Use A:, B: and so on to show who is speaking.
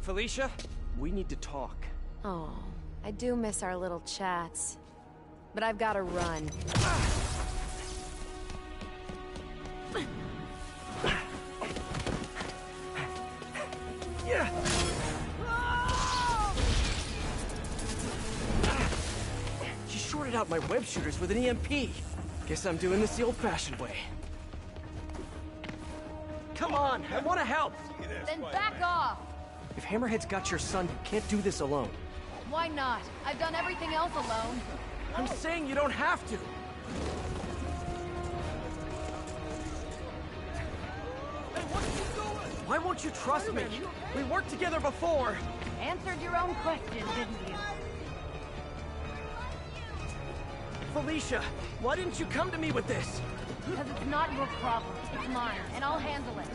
A: Felicia, we need to talk.
B: Oh, I do miss our little chats. But I've gotta run.
A: She shorted out my web shooters with an EMP. Guess I'm doing this the old-fashioned way. Come on, I want to help!
C: Then back off!
A: If Hammerhead's got your son, you can't do this alone.
C: Why not? I've done everything else alone.
A: I'm saying you don't have to. Why won't you trust me? We worked together before.
C: Answered your own question, didn't you?
A: Felicia, why didn't you come to me with this?
C: Because it's not your problem. It's mine, and I'll handle it.